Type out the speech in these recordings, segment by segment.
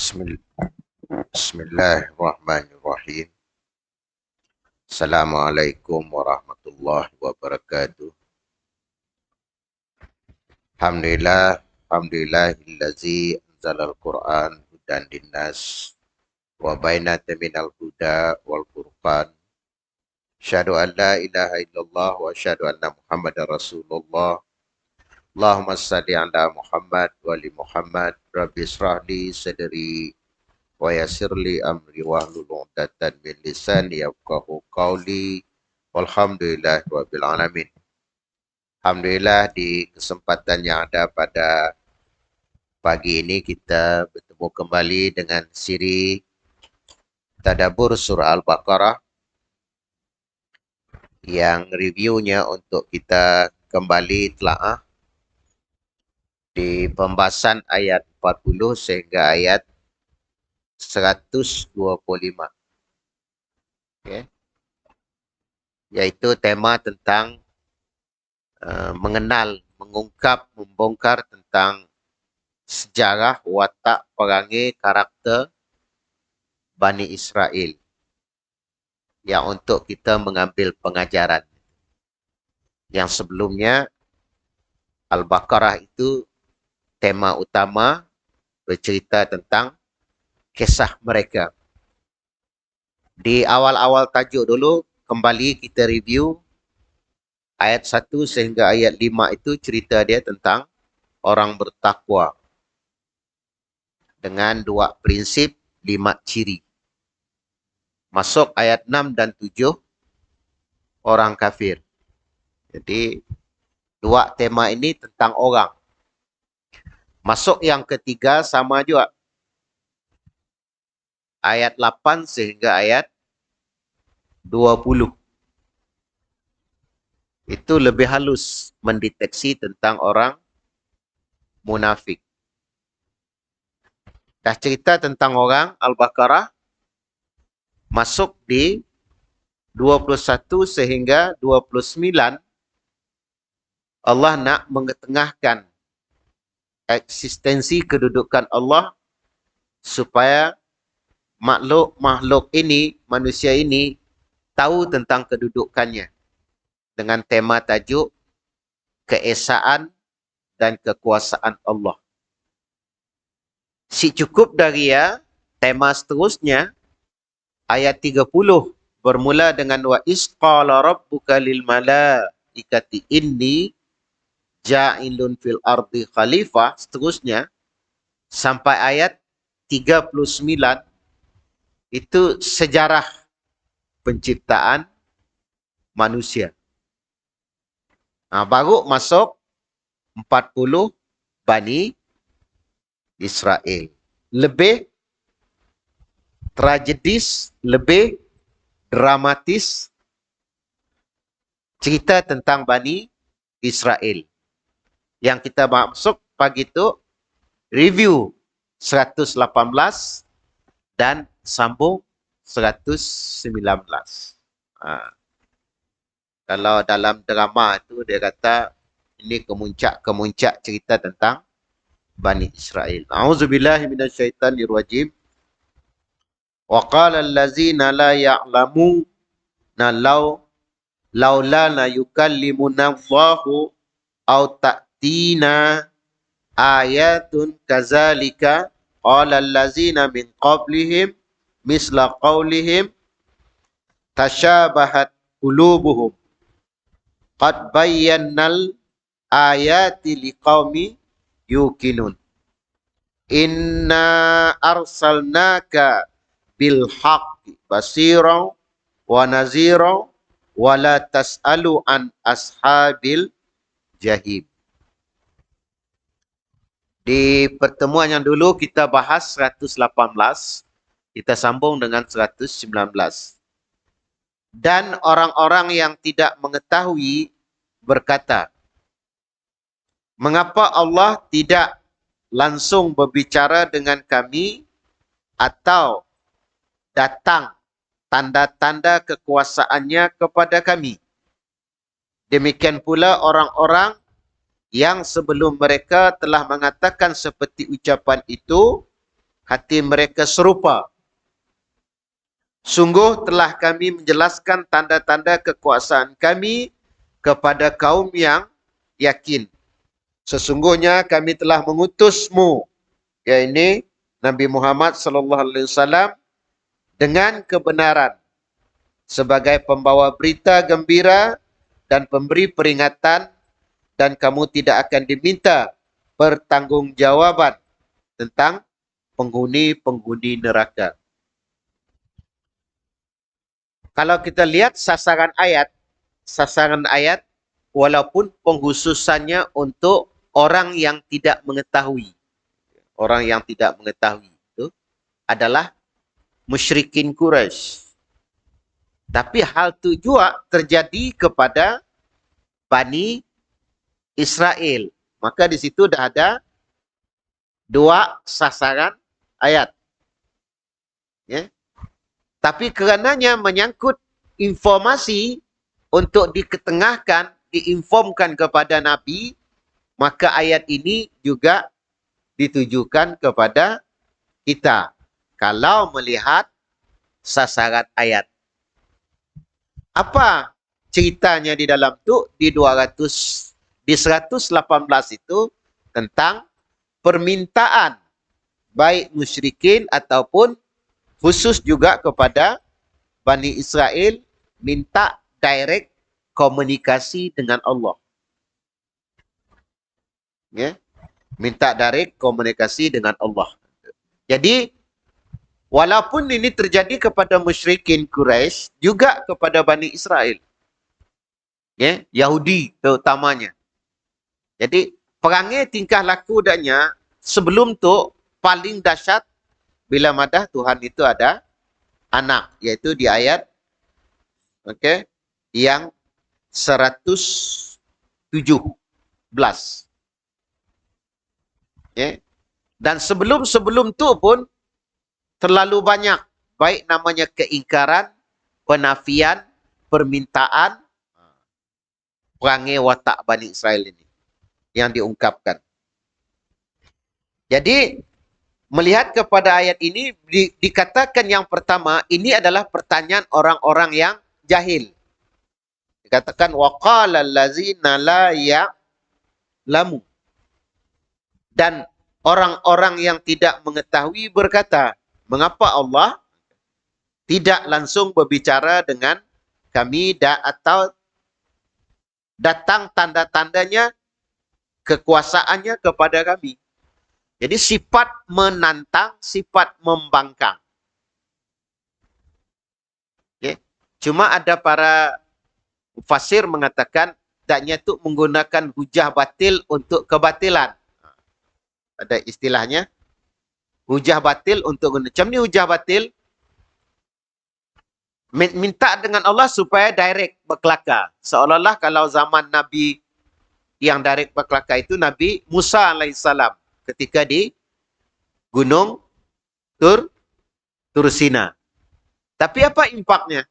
Bismillahirrahmanirrahim. Assalamualaikum warahmatullahi wabarakatuh. Alhamdulillahillazi anzalal Qur'an hudan linnas wa bainata minal huda wal furqan. Asyhadu an la ilaha illallah wa asyhadu anna Muhammadar Rasulullah. Allahumma shalli ala Muhammad wa ali Muhammad. Rabbi israh li sadri wa yassir li amri wahlul 'uqdatam min lisani yafqahu qawli. Walhamdulillahi rabbil alamin. Alhamdulillah, di kesempatan yang ada pada pagi ini kita bertemu kembali dengan siri Tadabbur Surah Al-Baqarah yang reviewnya untuk kita kembali telaah di pembahasan ayat 40 sehingga ayat 125. Okay. Yaitu tema tentang mengenal, mengungkap, membongkar tentang sejarah, watak, perangai, karakter Bani Israel yang untuk kita mengambil pengajaran. Yang sebelumnya Al-Baqarah itu tema utama bercerita tentang kisah mereka. Di awal-awal tajuk dulu, kembali kita review ayat 1 sehingga ayat 5 itu cerita dia tentang orang bertakwa. Dengan 2 prinsip, 5 ciri. Masuk ayat 6 dan 7, orang kafir. Jadi, 2 tema ini tentang orang. Masuk yang ketiga sama juga. Ayat 8 sehingga ayat 20. Itu lebih halus mendeteksi tentang orang munafik. Dah cerita tentang orang Al-Baqarah, masuk di 21 sehingga 29, Allah nak mengetengahkan eksistensi kedudukan Allah supaya makhluk ini, manusia ini, tahu tentang kedudukannya. Dengan tema tajuk keesaan dan kekuasaan Allah. Si cukup dari ya, tema seterusnya, ayat 30 bermula dengan wa isqala rabbuka lil malaikati inni ja'ilun fil ardi khalifah, seterusnya sampai ayat 39 itu sejarah penciptaan manusia. Baru masuk 40 Bani Israel. Lebih tragedis, lebih dramatis cerita tentang Bani Israel. Yang kita masuk pagi itu review 118 dan sambung 119. Kalau dalam drama itu dia kata ini kemuncak cerita tentang Bani Israel. A'udzubillahi minasyaitanirrajim. Wa qala allazina la ya'lamuna laula la yukallimuna Allahu aw ta'tina ayatun kazalika qala allazina min qablihim misla qawlihim tashabahat qulubuhum qad bayyannal ayati liqaumi yuqinun. Inna arsalnaka bil haqqi basiran wa naziran wa la tas'alu an ashabil jahim. Di pertemuan yang dulu kita bahas 118, kita sambung dengan 119. Dan orang-orang yang tidak mengetahui berkata, mengapa Allah tidak langsung berbicara dengan kami atau datang tanda-tanda kekuasaannya kepada kami? Demikian pula orang-orang yang sebelum mereka telah mengatakan seperti ucapan itu, hati mereka serupa. Sungguh telah kami menjelaskan tanda-tanda kekuasaan kami kepada kaum yang yakin. Sesungguhnya kami telah mengutusmu, yaitu Nabi Muhammad SAW, dengan kebenaran sebagai pembawa berita gembira dan pemberi peringatan, dan kamu tidak akan diminta pertanggungjawaban tentang penghuni-penghuni neraka. Kalau kita lihat sasaran ayat walaupun penghususannya untuk orang yang tidak mengetahui. Orang yang tidak mengetahui itu adalah musyrikin Quraisy. Tapi hal itu juga terjadi kepada Bani Israel. Maka di situ dah ada dua sasaran ayat. Ya. Tapi kerananya menyangkut informasi untuk diketengahkan, diinformkan kepada Nabi, maka ayat ini juga ditujukan kepada kita. Kalau melihat sasaran ayat. Apa ceritanya di dalam tu? Di 118 itu tentang permintaan baik musyrikin ataupun khusus juga kepada Bani Israel minta direct komunikasi dengan Allah. Ya, minta direct komunikasi dengan Allah. Jadi walaupun ini terjadi kepada musyrikin Quraisy, juga kepada Bani Israel. Ya, Yahudi terutamanya. Jadi perangai tingkah laku dannya sebelum tu paling dahsyat bila madah Tuhan itu ada anak, yaitu di ayat yang 117. Dan sebelum tu pun terlalu banyak, baik namanya keingkaran, penafian, permintaan, perangai watak Bani Israel ini yang diungkapkan. Jadi melihat kepada ayat ini dikatakan yang pertama ini adalah pertanyaan orang-orang yang jahil. Dikatakan waqala allazina la ya'lamu. Dan orang-orang yang tidak mengetahui berkata, mengapa Allah tidak langsung berbicara dengan kami atau datang tanda-tandanya, kekuasaannya kepada kami. Jadi sifat menantang, sifat membangkang. Okay. Cuma ada para mufassir mengatakan taknya itu menggunakan hujah batil untuk kebatilan. Ada istilahnya hujah batil untuk macam ni hujah batil minta dengan Allah supaya direct berkelakar. Seolah-olah kalau zaman Nabi yang direct berkelakar itu Nabi Musa alaihissalam ketika di Gunung Tursina. Tapi apa impaknya?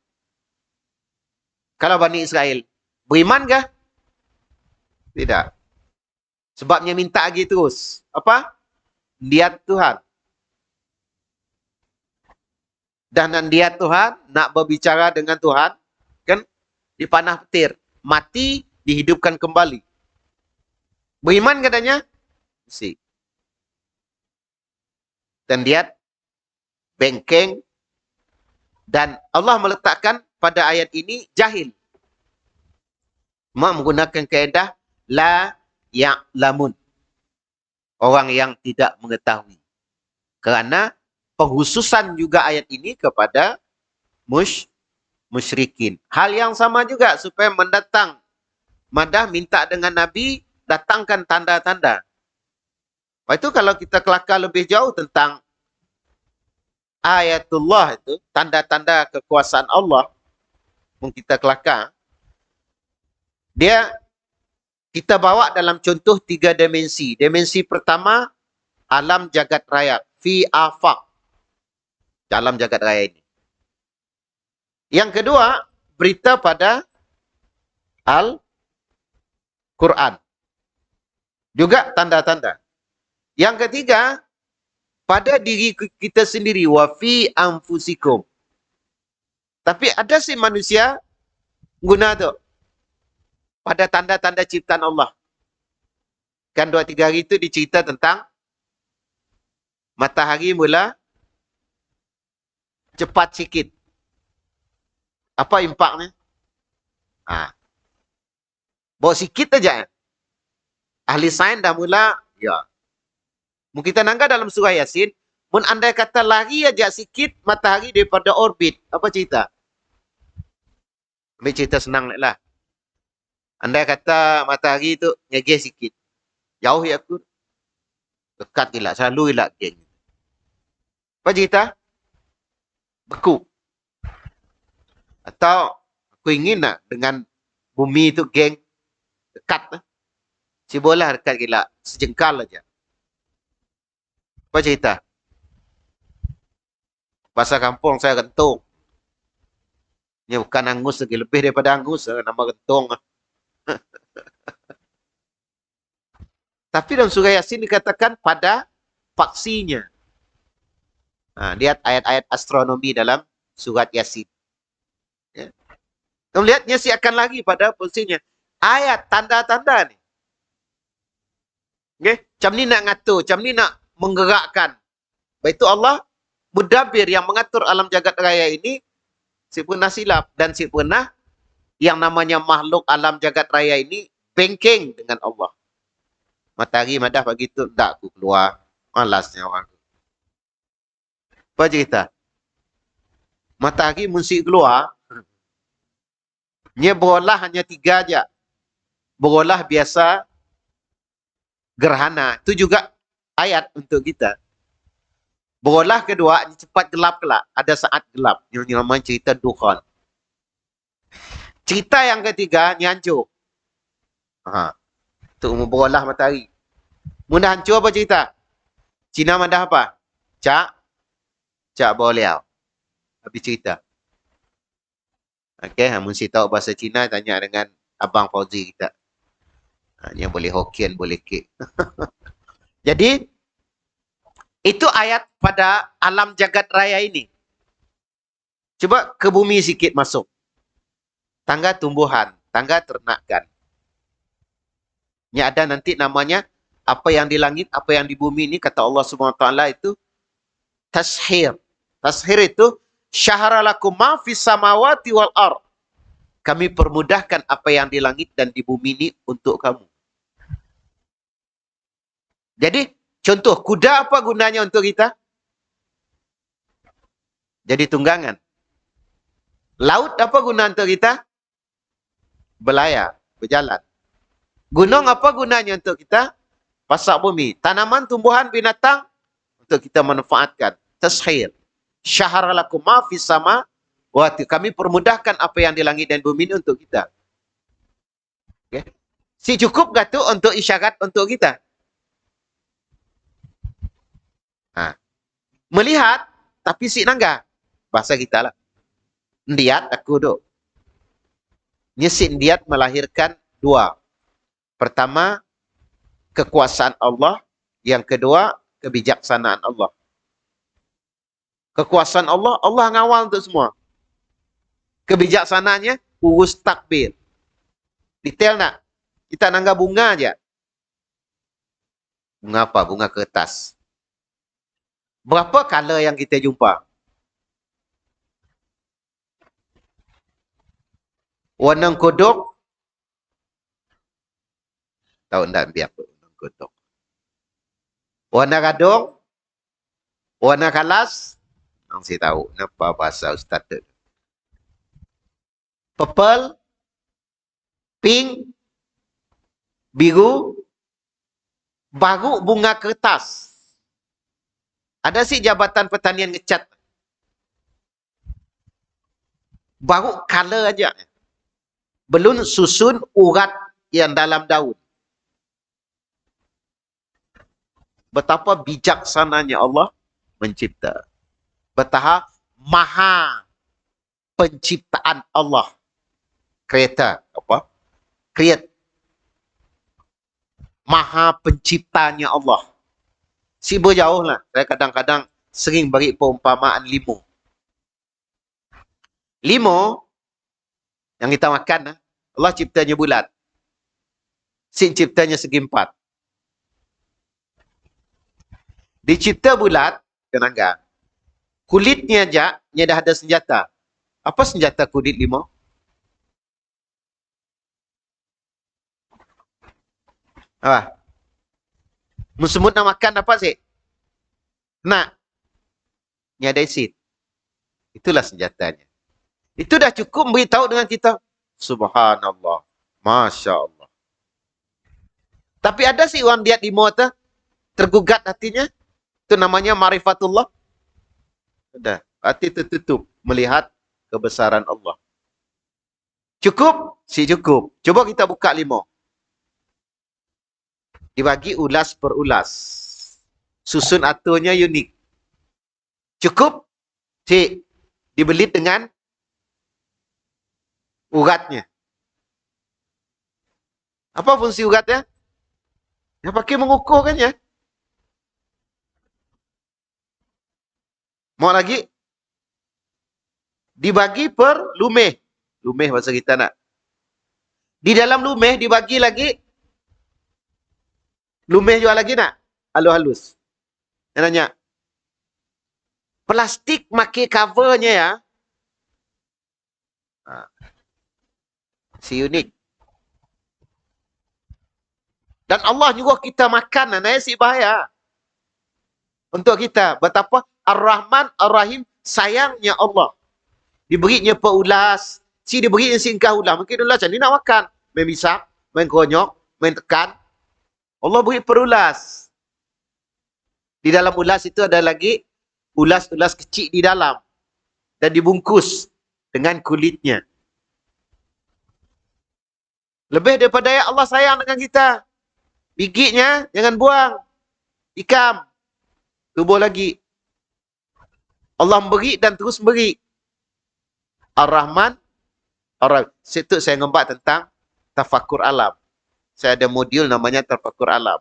Kalau Bani Israel beriman kah? Tidak. Sebabnya minta lagi terus. Apa? Niat Tuhan. Dan niat Tuhan nak berbicara dengan Tuhan kan dipanah petir, mati dihidupkan kembali. Beriman katanya? Si. Dan dia bengkeng, dan Allah meletakkan pada ayat ini jahil. Menggunakan kaedah la ya'lamun. Orang yang tidak mengetahui. Kerana penghususan juga ayat ini kepada musyrikin. Hal yang sama juga supaya mendatang madah minta dengan Nabi datangkan tanda-tanda. Lepas itu kalau kita kelakar lebih jauh tentang ayatullah itu, tanda-tanda kekuasaan Allah, kita kelakar, kita bawa dalam contoh 3 dimensi. Dimensi pertama, alam jagat raya, fi afaq, dalam jagat raya ini. Yang kedua, berita pada Al-Quran. Juga tanda-tanda. Yang ketiga, pada diri kita sendiri, wa fi anfusikum. Tapi ada si manusia guna tu pada tanda-tanda ciptaan Allah. Kan 2-3 hari itu dicerita tentang matahari mula cepat sikit. Apa impaknya? Bawa sikit aja. Ahli sains dah mula, ya. Mungkin kita nangga dalam surah Yasin, mun andai kata lari aja sikit matahari daripada orbit. Apa cerita? Ambil cerita senang lah. Andai kata matahari tu ngegeh sikit. Jauh ya aku. Dekat gila, selalu gila geng. Apa cerita? Beku. Atau aku ingin nak dengan bumi itu geng dekat. Si bola dekat gila, sejengkal aja. Apa cerita? Bahasa kampung saya gentung. Ini bukan angus lagi, lebih daripada angus, nama gentung. Tapi dalam surah Yasin dikatakan pada faksinya. Lihat ayat-ayat astronomi dalam surat Yasin. Ya. Kamu lihatnya sih akan lagi pada posisinya. Ayat, tanda-tanda ni. Okay? Macam ni nak ngatur, macam ni nak menggerakkan. Baik itu Allah, Mudabbir yang mengatur alam jagat raya ini, si pernah silap dan si pernah yang namanya makhluk alam jagat raya ini bengkeng dengan Allah. Matahari madah pagi tu, tak aku keluar. Malasnya orang. Apa cerita? Matahari mesti keluar. Nya berolah hanya 3 aja. Berolah biasa gerhana. Itu juga ayat untuk kita. Berolah kedua, cepat gelap kelak. Ada saat gelap. Yang namanya cerita Dukhan. Cerita yang ketiga, nyancur. Untuk berolah matahari. Mudah hancur apa cerita? Cina madah apa? Cak Boleau. Habis cerita. Okey, mesti tahu bahasa Cina, tanya dengan Abang Fauzi kita. Yang boleh Hokkien, boleh Kek. Jadi, itu ayat pada alam jagat raya ini. Coba ke bumi sikit masuk. Tangga tumbuhan, tangga ternakan. Ini ada nanti namanya, apa yang di langit, apa yang di bumi ini, kata Allah SWT itu, tashir. Tashir itu, syahara lakum ma fis samawati wal ard. Kami permudahkan apa yang di langit dan di bumi ini untuk kamu. Jadi, contoh, kuda apa gunanya untuk kita? Jadi tunggangan. Laut apa guna untuk kita? Berlayar, berjalan. Gunung apa gunanya untuk kita? Pasak bumi. Tanaman, tumbuhan, binatang untuk kita manfaatkan. Tashir. Syahara lakum ma fis sama. Kami permudahkan apa yang di langit dan bumi ini untuk kita. Okay. Si cukup gak tu untuk isyarat untuk kita? Melihat, tapi si nangga. Bahasa kita lah. Ndiat aku duk. Nyesik ndiat melahirkan 2. Pertama, kekuasaan Allah. Yang kedua, kebijaksanaan Allah. Kekuasaan Allah, Allah ngawal untuk semua. Kebijaksanaannya, urus takbir. Detail nak? Kita nangga bunga aja. Bunga apa? Bunga kertas. Berapa color yang kita jumpa? Warna kodok. Tahu tak biar apa warna kodok? Warna gadong. Warna kalas. Saya tahu. Kenapa bahasa Ustaz tu? Purple. Pink. Biru. Baru bunga kertas. Ada si Jabatan Pertanian ngecat. Baru color aja. Belum susun urat yang dalam daun. Betapa bijaksananya Allah mencipta. Betapa maha penciptaan Allah. Creator. Apa? Create. Maha penciptanya Allah. Si berjauh lah. Saya kadang-kadang sering beri perumpamaan limau. Limau yang kita makan, Allah ciptanya bulat. Si ciptanya segi empat. Dicipta bulat, kenangga. Kulitnya aja, dah ada senjata. Apa senjata kulit limau? Apa? Semut nak makan apa sih? Nak. Ni ada isit. Itulah senjatanya. Itu dah cukup beritahu dengan kita. Subhanallah. Masya Allah. Tapi ada sih orang lihat limau tu, tergugat hatinya. Itu namanya marifatullah. Ada. Hati tertutup melihat kebesaran Allah. Cukup? Si cukup. Coba kita buka limau. Dibagi ulas per ulas. Susun aturnya unik. Cukup? Si dibelit dengan uratnya. Apa fungsi uratnya? Yang pakai mengukur kan ya? Mau lagi? Dibagi per lumeh. Lumeh bahasa kita nak. Di dalam lumeh dibagi lagi. Lumeh jual lagi nak? Halus-halus. Saya nanya. Plastik make covernya ya. Si unik. Dan Allah juga kita makan. Si bahaya. Untuk kita. Betapa Ar-Rahman, Ar-Rahim sayangnya Allah. Diberinya perulas. Si diberinya singkah ulas. Mungkin ulas macam ni nak makan. Main bisap, main konyok, main tekan. Allah beri perulas. Di dalam ulas itu ada lagi ulas-ulas kecil di dalam. Dan dibungkus dengan kulitnya. Lebih daripada yang Allah sayang dengan kita. Gigitnya jangan buang. Ikam. Tubuh lagi. Allah memberi dan terus memberi. Ar-Rahman. Situ saya ngembat tentang tafakur alam. Saya ada modul namanya tafakur alam.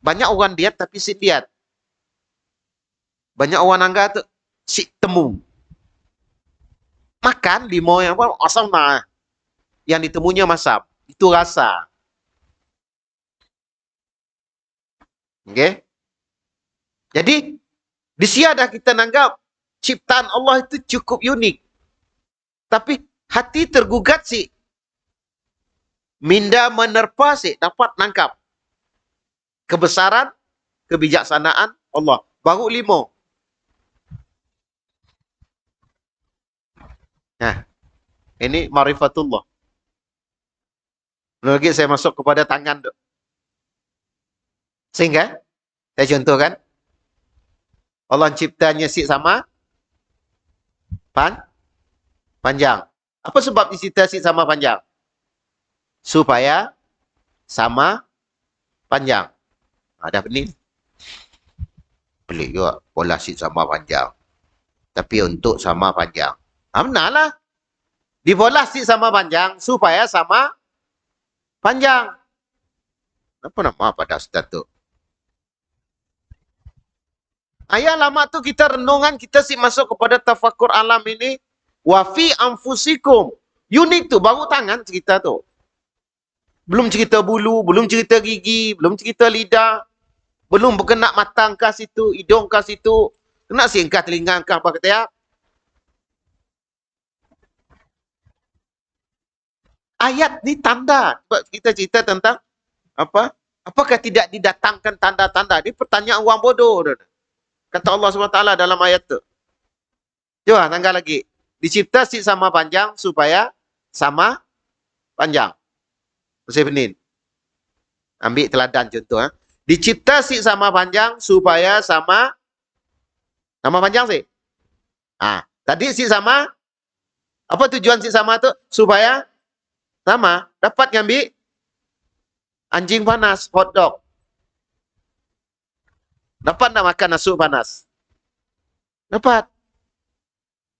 Banyak orang lihat tapi si lihat. Banyak orang anggap tu si temu. Makan limau yang apa? Asam nah. Yang ditemunya masam. Itu rasa. Okay? Jadi, di sini dah kita nanggap ciptaan Allah itu cukup unik. Tapi hati tergugat sih. Minda menerpa sih dapat nangkap kebesaran, kebijaksanaan Allah. Baru limau. Nah, ini marifatullah. Lagi saya masuk kepada tangan tu. Sehingga, saya contohkan, Allah ciptanya si sama panjang. Apa sebab dicipta si sama panjang? Supaya sama panjang. Ada benih. Pelik juga. Pola si sama panjang. Tapi untuk sama panjang. Benarlah. Di pola si sama panjang supaya sama panjang. Apa nama pada ustaz tu? Ayat lama tu kita renungan, kita sih masuk kepada tafakur alam ini. Wafi anfusikum. Unik tu, baru tangan cerita tu. Belum cerita bulu, belum cerita gigi, belum cerita lidah. Belum berkenak matang kah situ, hidung kah situ. Kena singkah telinga kah apa kata ya. Ayat ni tanda. Kita cerita tentang apa? Apakah tidak didatangkan tanda-tanda? Ini pertanyaan orang bodoh. Kata Allah SWT dalam ayat tu. Coba tanggal lagi. Dicipta si sama panjang supaya sama panjang. Saya benin. Ambil teladan contoh. Dicipta si sama panjang supaya sama panjang sih. Tadi si sama. Apa tujuan si sama tu? Supaya sama. Dapat ngambil anjing panas, hot dog. Dapat nak makan nasi panas? Dapat.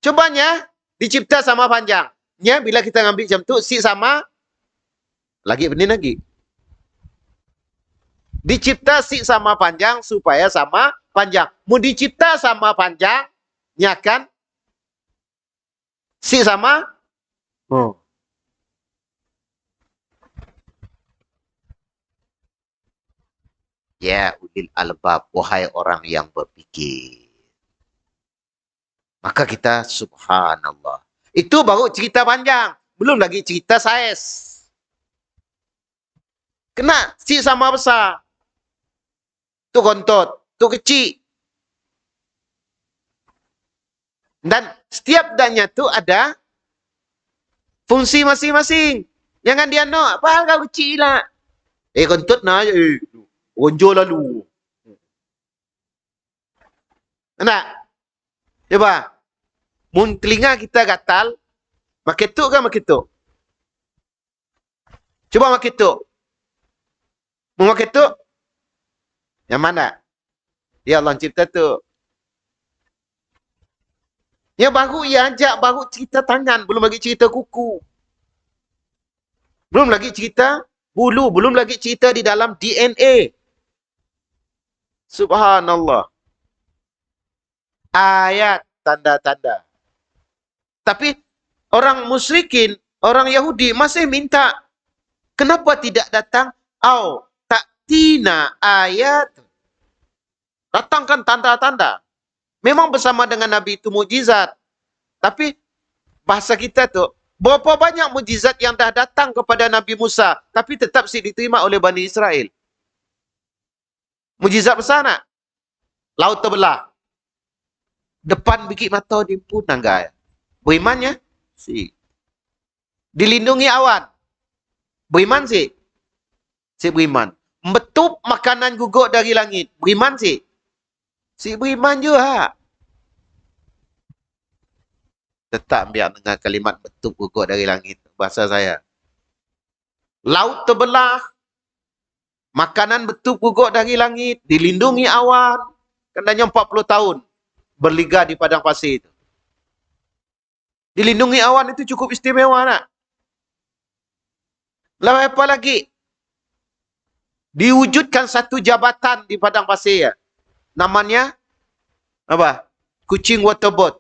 Cobanya, dicipta sama panjangnya, bila kita ngambil jam tu, si sama, lagi benih lagi. Dicipta si sama panjang supaya sama panjang. Mau dicipta sama panjang, ya kan? Si sama. Oh. Ya ulil albab, wahai orang yang berpikir. Maka kita subhanallah. Itu baru cerita panjang. Belum lagi cerita saiz. Kena si sama besar. Tu kontot, tu kecil. Dan setiap dannya tu ada fungsi masing-masing. Jangan dia nak, apa hal kau kecil lah. Kontot nak je. Onjol lalu. Nak? Coba. Mun telinga kita gatal, maketuk kan maketuk? Coba maketuk. Mun maketuk? Yang mana? Ya Allah cipta tu. Ya baru ia ajak, baru cerita tangan, belum lagi cerita kuku. Belum lagi cerita bulu, belum lagi cerita di dalam DNA. Subhanallah. Ayat, tanda-tanda. Tapi orang musyrikin, orang Yahudi masih minta, kenapa tidak datang? Ta'tina ayat. Datangkan tanda-tanda. Memang bersama dengan Nabi itu mujizat. Tapi bahasa kita tu, berapa banyak mujizat yang dah datang kepada Nabi Musa, tapi tetap diterima oleh Bani Israel. Mujizat besar nak? Laut terbelah. Depan bikit mata dimpu tangga. Berimannya? Si. Dilindungi awan. Beriman si. Si beriman. Betup makanan gugur dari langit. Beriman si. Si beriman juga. Tetap biar dengar kalimat betup gugur dari langit. Bahasa saya. Laut terbelah. Makanan betup gugur dari langit. Dilindungi awan. Kendanya 40 tahun. Berliga di padang pasir itu. Dilindungi awan itu cukup istimewa nak. Lalu apa lagi? Diwujudkan satu jabatan di padang pasir ya. Namanya apa? Kucing waterboard.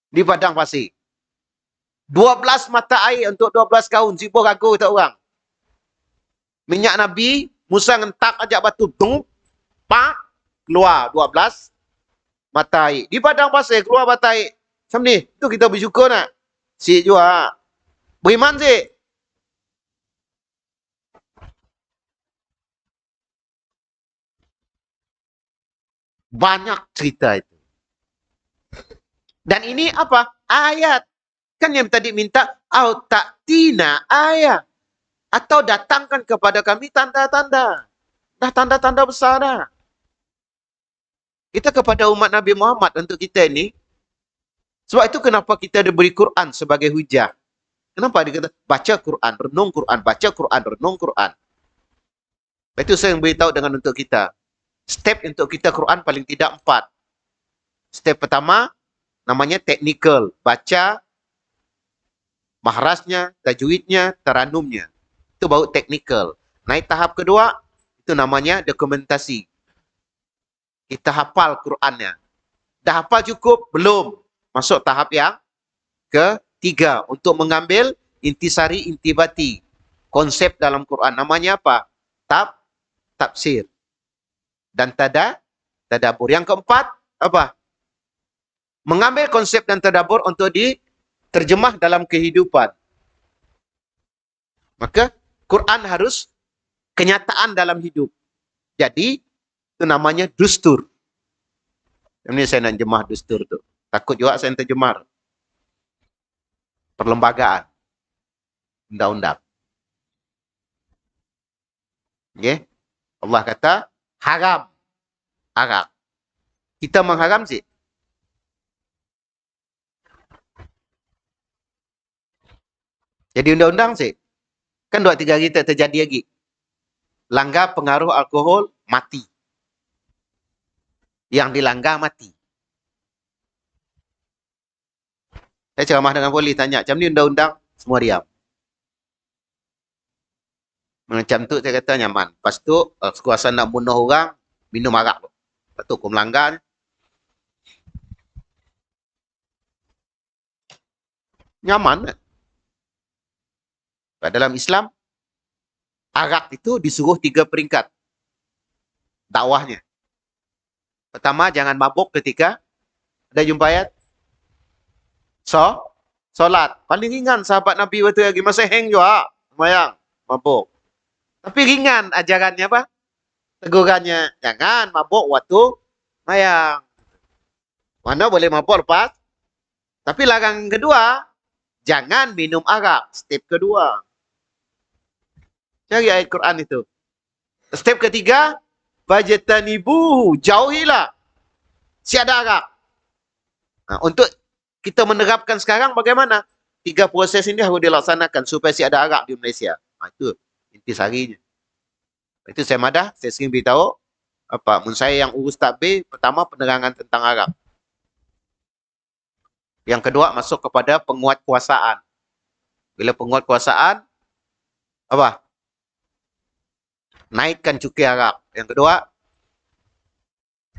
Di padang pasir. 12 mata air untuk 12 kaum. Sibuk ragu tak orang. Minyak Nabi, Musa ngentak ajak batu. Tung, pak, keluar 12 mata air. Di padang pasir keluar mata air. Macam ni. Itu kita bersyukur nak. Si juga. Beriman si. Banyak cerita itu. Dan ini apa? Ayat. Kan yang tadi minta. Ta'tina ayat. Atau datangkan kepada kami tanda-tanda. Dah tanda-tanda besar dah. Kita kepada umat Nabi Muhammad untuk kita ini. Sebab itu kenapa kita diberi Quran sebagai hujah. Kenapa dia kata baca Quran, renung Quran, baca Quran, renung Quran. Itu saya yang beritahu dengan untuk kita. Step untuk kita Quran paling tidak 4. Step pertama namanya technical, baca mahrasnya, tajwidnya, taranumnya. Itu baru technical. Naik tahap kedua itu namanya dokumentasi. Kita hafal Qurannya. Dah hafal cukup? Belum. Masuk tahap yang ketiga untuk mengambil intisari intibati. Konsep dalam Quran. Namanya apa? Tafsir. Dan tadabur. Yang keempat, apa? Mengambil konsep dan tadabur untuk diterjemah dalam kehidupan. Maka Quran harus kenyataan dalam hidup. Jadi, itu namanya dustur. Ini saya nak jemah dustur tu. Takut juga saya terjemah. Perlembagaan. Undang-undang. Okay? Allah kata, haram. Haram. Kita mengharam sih. Jadi undang-undang sih. Kan 2-3 hari tak terjadi lagi. Langgar pengaruh alkohol, mati. Yang dilanggar, mati. Saya ceramah dengan polis, tanya, macam ni undang-undang? Semua diam. Macam tu saya kata nyaman. Lepas tu, kuasa nak bunuh orang, minum arak tu. Lepas tu aku melanggar, nyaman. Dalam Islam, arak itu disuruh 3 peringkat dakwahnya. Pertama, jangan mabuk ketika ada jumpa ayat. Solat. Paling ringan sahabat Nabi waktu lagi masih hang juga. Mayang, mabuk. Tapi ringan ajarannya apa? Tegurannya, jangan mabuk waktu mayang. Mana boleh mabuk lepas? Tapi larang kedua, jangan minum arak. Step kedua. Cari ayat Quran itu. Step ketiga, fajtanibuhu, jauhilah si ada arak. Nah, untuk kita menerapkan sekarang bagaimana? 3 proses ini harus dilaksanakan supaya si ada arak di Malaysia. Nah, itu intisarinya. Itu saya madah, saya sering beritahu apa, mun saya yang urus takbir, pertama penerangan tentang arak. Yang kedua masuk kepada penguatkuasaan. Bila penguatkuasaan, apa? Naikkan cukai arak. Yang kedua,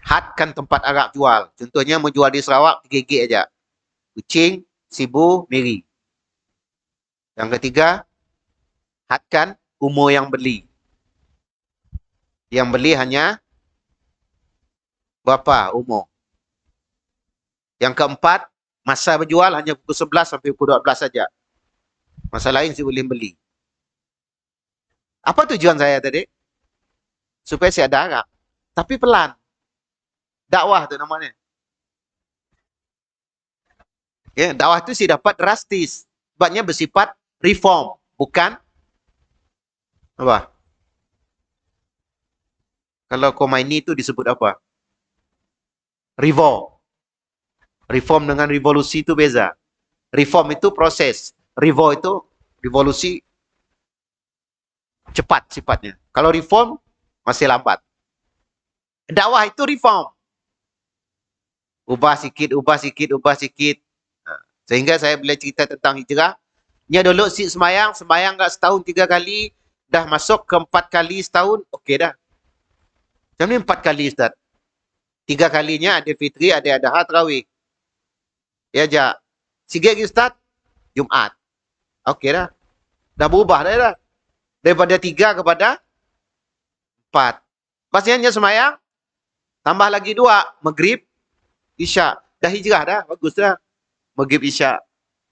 hadkan tempat arak jual. Contohnya menjual di Sarawak, 3 gig aja. Kuching, Sibu, Miri. Yang ketiga, hadkan umur yang beli. Yang beli hanya berapa umur. Yang keempat, masa berjual hanya pukul 11 sampai pukul 12 saja. Masa lain si boleh beli. Apa tujuan saya tadi? Supaya saya ada arak. Tapi pelan. Dakwah tu namanya. Ya, dakwah tu si dapat drastis. Sebabnya bersifat reform. Bukan apa? Kalau Khomeini itu disebut apa? Reform. Reform dengan revolusi itu beza. Reform itu proses. Revo itu revolusi cepat sifatnya. Kalau reform masih lambat. Dakwah itu reform. Ubah sikit, ubah sikit, ubah sikit. Sehingga saya bila cerita tentang hijrah, nya dulu si semayang tak setahun 3 kali, dah masuk ke 4 kali setahun, okey dah. Macam ni 4 kali Ustaz. 3 kalinya ada fitri, ada adha, tarawih. Ya ja. Sikit lagi Ustaz, Jumaat. Okey dah. Dah berubah dah. Daripada 3 kepada 4. Pastinya semayang, tambah lagi 2, Maghrib, Isyak. Dah hijrah dah, bagus dah. Maghrib, Isyak.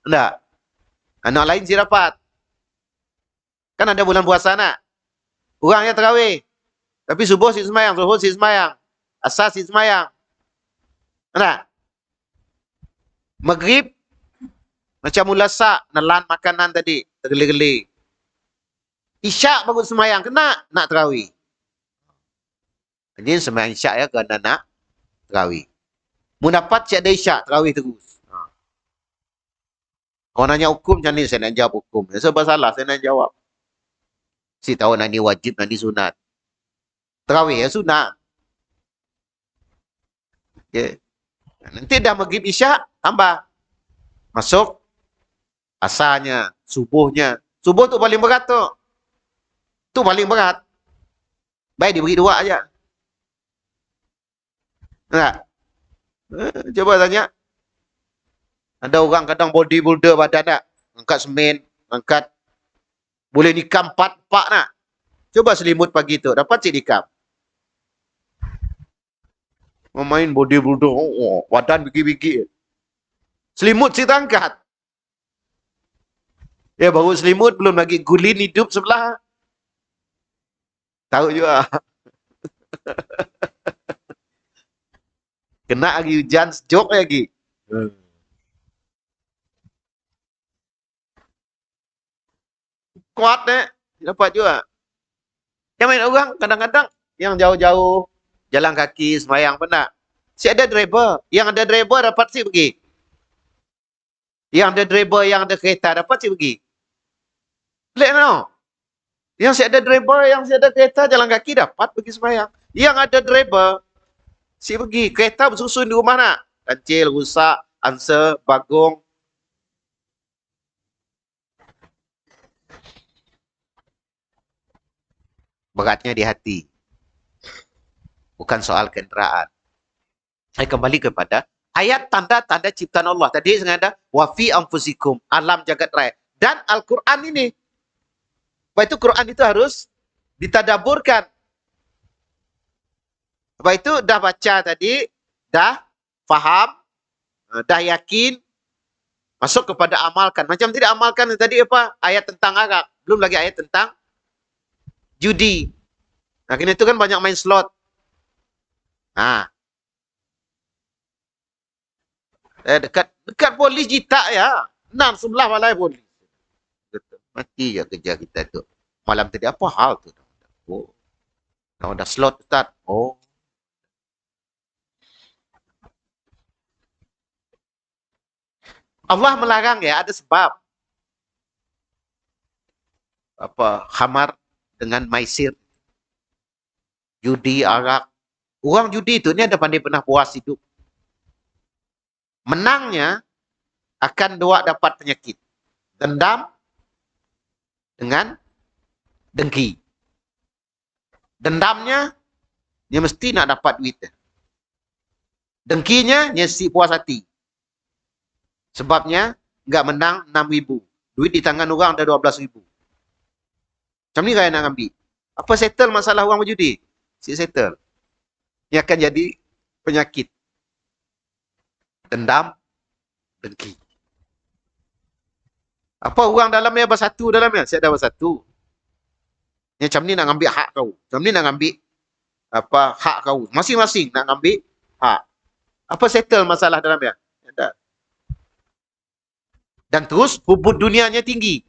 Enggak? Anak lain si dapat. Kan ada bulan puasa nak. Orangnya tarawih. Tapi subuh si semayang, zuhur si semayang. Asar si semayang. Enggak? Maghrib, macam mulasak, nelan makanan tadi. Tergeli-geli. Isyak baru semayang. Kena nak tarawih. Ini semayang isyak ya, kena nak tarawih. Mu dapat siap ada isyak, tarawih terus. Orang nanya hukum macam ni, saya nak jawab hukum. Sebab salah, saya nak jawab. Si tahu nak ni wajib, nak ni sunat. Tarawih ya sunat. Okay. Nanti dah maghrib isyak, tambah. Masuk asarnya, subuhnya. Subuh tu paling berat tu. Tu paling berat. Baik diberi 2 aja. Enggak? Coba tanya. Ada orang kadang bodybuilder badan nak. Angkat semen, angkat. Boleh nikam 4 pak nak. Coba selimut pagi tu. Dapat si nikam. Main bodybuilder. Badan bigi-bigi. Selimut si angkat. Ya baru selimut, belum lagi gulin hidup sebelah. Tahu juga. Kena lagi hujan, sejuk lagi. Kuat dapat juga. Yang main orang kadang-kadang yang jauh-jauh jalan kaki semayang pernah. Si ada driver, yang ada driver dapat si pergi. Yang ada driver, yang ada kereta dapat si pergi. Pelik no. Yang si ada driver, yang si ada kereta jalan kaki dapat pergi semayang. Yang ada driver si pergi, kereta bersusun di rumah nak. Kancil, rusak, answer, bagong. Beratnya di hati. Bukan soal kenderaan. Saya kembali kepada ayat tanda-tanda ciptaan Allah. Tadi saya ada wa fi anfusikum, alam jagat raya. Dan Al-Quran ini. Sebab itu Quran itu harus ditadaburkan. Sebab itu dah baca tadi, dah faham, dah yakin, masuk kepada amalkan. Macam tidak amalkan tadi apa? Ayat tentang arak. Belum lagi ayat tentang judi. Nah, kini itu kan banyak main slot. Nah, dekat polis jitak ya. 6 sebelah balai polis. Mati je kerja kita tu. Malam tadi apa hal tu? Oh, dah slot start. Oh, Allah melarang ya, ada sebab. Apa khamar dengan maisir, judi, arak. Orang judi itu ni ada pandai pernah puas hidup. Menangnya akan dua dapat penyakit. Dendam dengan dengki. Dendamnya dia mesti nak dapat duit. Dengkinya dia si puas hati. Sebabnya enggak menang 6,000. Duit di tangan orang ada 12,000. Macam ni kaya nak ambil. Apa settle masalah orang berjudi? Si settle. Ia akan jadi penyakit. Dendam, dengki. Apa orang dalamnya bersatu dalamnya? Saya dah bersatu. Yang macam ni nak ambil hak kau. Macam ni nak ambil apa hak kau. Masing-masing nak ambil hak. Apa settle masalah dalamnya? Dan terus hubud dunianya tinggi.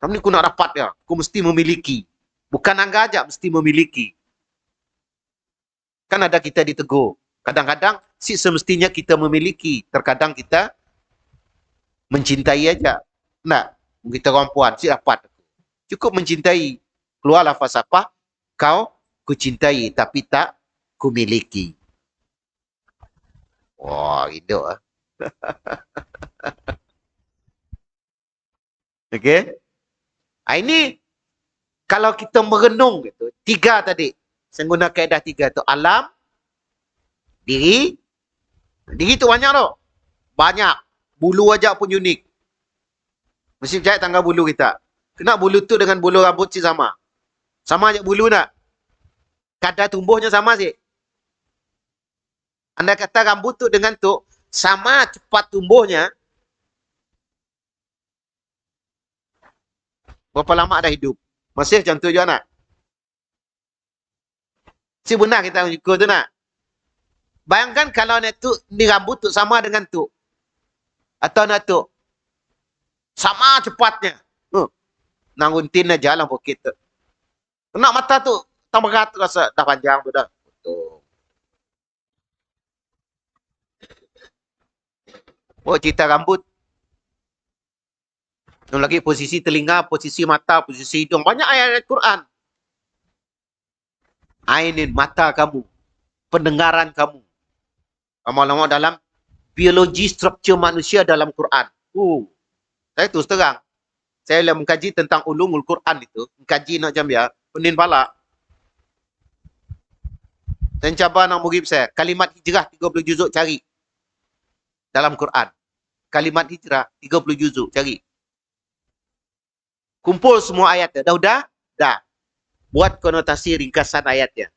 Kamu ni aku nak dapat ya. Aku mesti memiliki. Bukan angga aja mesti memiliki. Kan ada kita ditegur. Kadang-kadang si semestinya kita memiliki. Terkadang kita mencintai aja. Nah, kita perempuan si dapat. Cukup mencintai. Keluarlah falsafah. Kau kucintai tapi tak kumiliki. Wah, hidup ah. Okey. Ini kalau kita merenung gitu, 3 tadi. Saya guna kaedah 3 tu. Alam, diri. Diri tu banyak tu. Banyak. Bulu aja pun unik. Mesti percaya tangga bulu kita. Kena bulu tu dengan bulu rambut si sama. Sama aja bulu nak. Kadar tumbuhnya sama sih. Anda kata rambut tu dengan tu sama cepat tumbuhnya. Berapa lama dah hidup? Masih macam tu juga nak? Si benar kita ukur tu nak? Bayangkan kalau nak tu, ni rambut tu sama dengan tu. Atau nak tu. Sama cepatnya. Nang untin aja lah poket tu. Nak mata tu, tambah berat rasa dah panjang tu dah. Betul. Oh, cerita rambut. Belum lagi posisi telinga, posisi mata, posisi hidung. Banyak ayat Quran. Ainin, mata kamu. Pendengaran kamu. Lama-lama dalam biologi struktur manusia dalam Quran. Saya terus terang. Saya lah mengkaji tentang ulumul Quran itu. Mengkaji nak jam ya. Penin pala. Saya cabar nak murid saya. Kalimat hijrah 30 juzuk cari. Dalam Quran. Kalimat hijrah 30 juzuk cari. Kumpul semua ayatnya. Dah? Dah. Buat konotasi ringkasan ayatnya.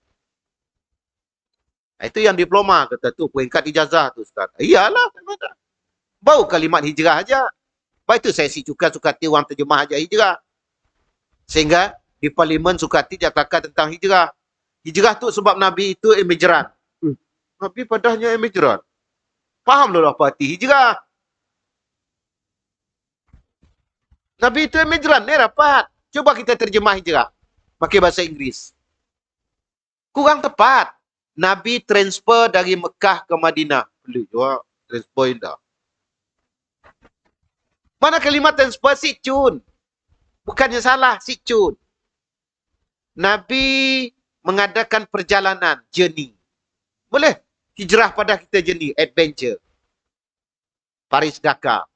Itu yang diploma. Kata tu peringkat ijazah tu Ustaz. Iyalah. Bau kalimat hijrah aja. Lepas itu saya suka-sukati orang terjemah aja hijrah. Sehingga di parlimen sukati dia kata tentang hijrah. Hijrah tu sebab Nabi itu emigran. Nabi padahnya emigran. Faham lah apa arti hijrah. Nabi itu emigran, ni rapat. Coba kita terjemah hijrah. Pakai bahasa Inggeris. Kurang tepat. Nabi transfer dari Mekah ke Madinah. Boleh juga transfer indah. Mana kalimat transfer? Sikcun. Bukannya salah, sikcun. Nabi mengadakan perjalanan, journey. Boleh. Hijrah pada kita journey, adventure. Paris Dakar.